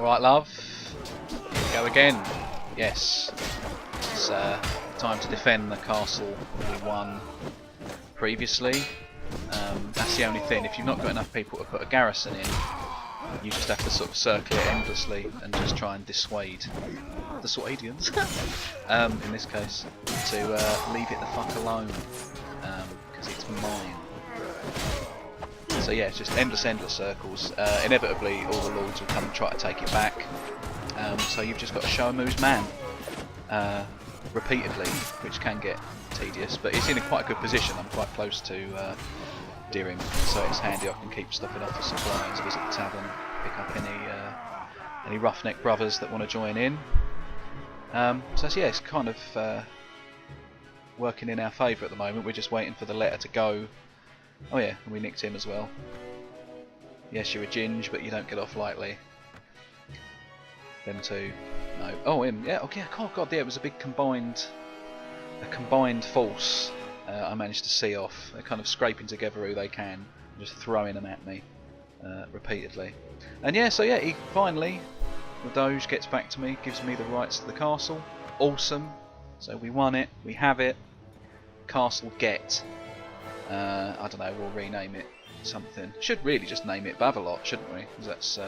Alright, love. Here we go again. Yes. It's time to defend the castle we won previously. That's the only thing. If you've not got enough people to put a garrison in, you just have to sort of circle it endlessly and just try and dissuade the Swadians, in this case, to leave it the fuck alone, because it's mine. So yeah, it's just endless circles. Inevitably all the lords will come and try to take it back, so you've just got to show 'em who's man, repeatedly, which can get tedious, but it's in quite a good position. I'm quite close to Deering, so it's handy. I can keep stopping off for supplies, visit the tavern, pick up any roughneck brothers that want to join in. So yeah, it's kind of working in our favour at the moment. We're just waiting for the letter to go. Oh yeah, and we nicked him as well. Yes, you're a ginge, but you don't get off lightly. Them two, no. Oh, him. Yeah. Okay. Oh god, yeah. It was a big combined force. I managed to see off. They're kind of scraping together who they can, just throwing them at me repeatedly. And yeah, so yeah, he finally, the Doge gets back to me, gives me the rights to the castle. Awesome. So we won it. We have it. Castle get. I don't know. We'll rename it something. Should really just name it Bavalot, shouldn't we? Because that's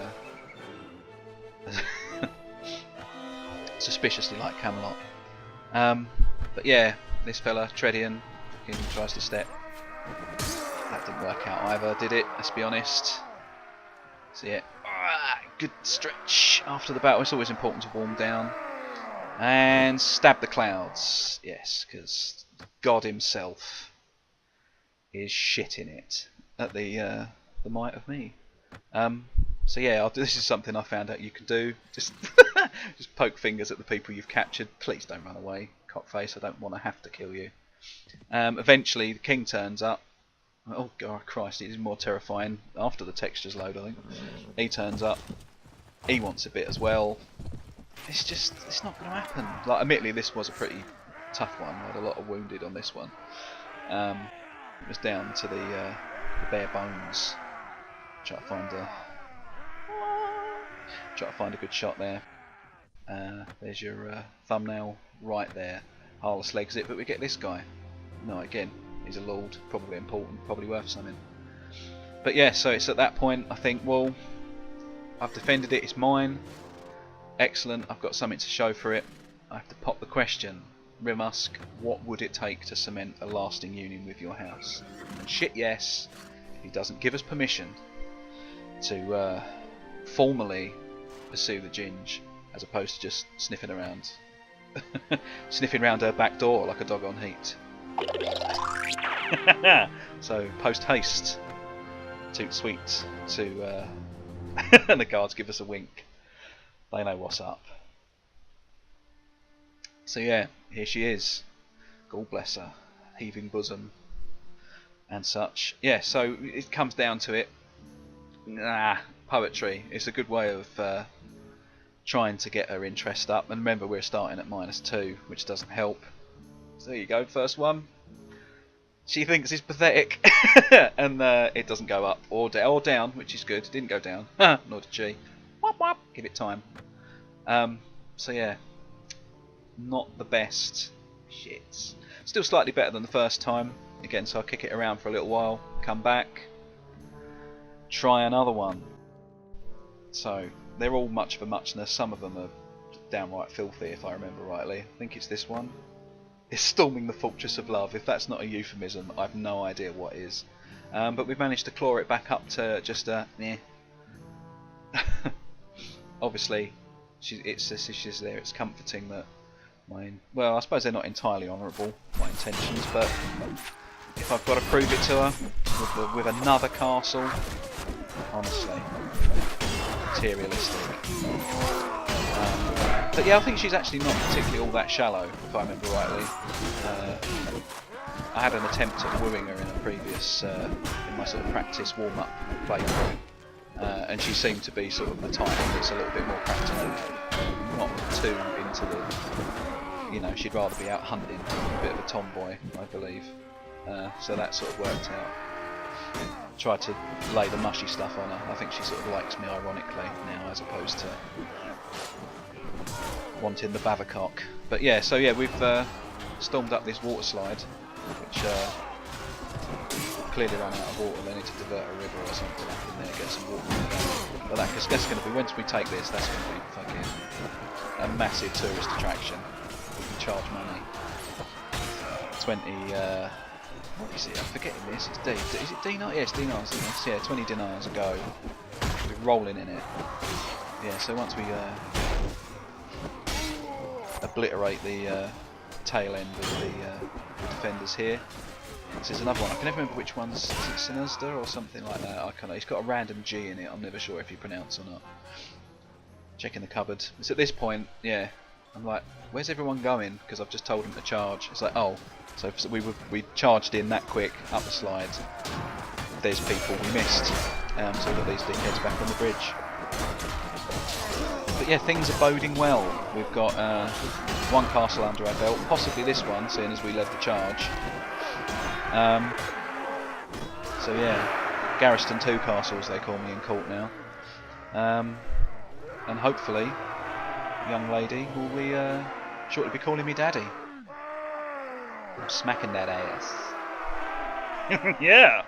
suspiciously like Camelot. But yeah, this fella Tredian tries to step. That didn't work out either, did it? Let's be honest. So yeah, good stretch after the battle. It's always important to warm down. And stab the clouds. Yes, because God himself is shitting it at the might of me. So yeah, this is something I found out you can do. Just poke fingers at the people you've captured. Please don't run away, cockface. I don't want to have to kill you. Eventually the king turns up. Oh god, Christ, it is more terrifying after the textures load, I think. He turns up. He wants a bit as well. It's not going to happen. Like, admittedly, this was a pretty tough one. I had a lot of wounded on this one. It was down to the bare bones. Try to find a good shot there. There's your thumbnail right there. Harless legs it, but we get this guy. No, again, he's a lord, probably important, probably worth something. But yeah, so it's at that point I think, well, I've defended it, it's mine. Excellent, I've got something to show for it. I have to pop the question, Rimusk, what would it take to cement a lasting union with your house? And shit yes, he doesn't give us permission to formally pursue the ginge, as opposed to just sniffing around sniffing around her back door like a dog on heat. So post haste, toot sweet to and the guards give us a wink. They know what's up. So yeah, here she is. God bless her, heaving bosom and such. Yeah, so it comes down to it. Poetry. It's a good way of trying to get her interest up. And remember, we're starting at -2, which doesn't help. So there you go, first one. She thinks it's pathetic, and it doesn't go up or down, which is good. It didn't go down, nor did she. Wop wop. Give it time. So yeah, not the best. Shit. Still slightly better than the first time. Again, so I'll kick it around for a little while, come back, try another one. So they're all much of a muchness. Some of them are downright filthy, if I remember rightly. I think it's this one. It's storming the fortress of love. If that's not a euphemism, I've no idea what is. But we've managed to claw it back up to just a meh. Obviously, she's there. It's comforting that well, I suppose they're not entirely honourable, my intentions, but if I've got to prove it to her with another castle, honestly, materialistic. But yeah, I think she's actually not particularly all that shallow, if I remember rightly. I had an attempt at wooing her in a previous, in my sort of practice warm-up playthrough, and she seemed to be sort of the type that's a little bit more practical, not too into the, you know, she'd rather be out hunting, a bit of a tomboy, I believe. So that sort of worked out. tried to lay the mushy stuff on her. I think she sort of likes me ironically now, as opposed to wanting the Bavacock. But yeah, so yeah, we've stormed up this water slide, which clearly ran out of water. They need to divert a river or something up in there, get some water in there. But that's going to be, once we take this, that's going to be fucking a massive tourist attraction. We can charge money. 20, what is it? I'm forgetting this. It's D. Is it dinars? Yeah, it's dinars, isn't it? Yeah, 20 dinars a go. We're rolling in it. Yeah, so once we obliterate the tail end of the defenders here. This is another one. I can never remember which one's. Is it Sinister or something like that? I can't know. It's got a random G in it. I'm never sure if you pronounce or not. Checking the cupboard. It's at this point, yeah. I'm like, where's everyone going? Because I've just told them to charge. It's like, oh, so we charged in that quick up the slide. There's people we missed. So we've got these dickheads back on the bridge. But yeah, things are boding well. We've got one castle under our belt, possibly this one, seeing as we led the charge. So yeah, Garriston 2 castles they call me in court now. And hopefully, young lady will be shortly be calling me daddy. I'm smacking that ass. Yeah.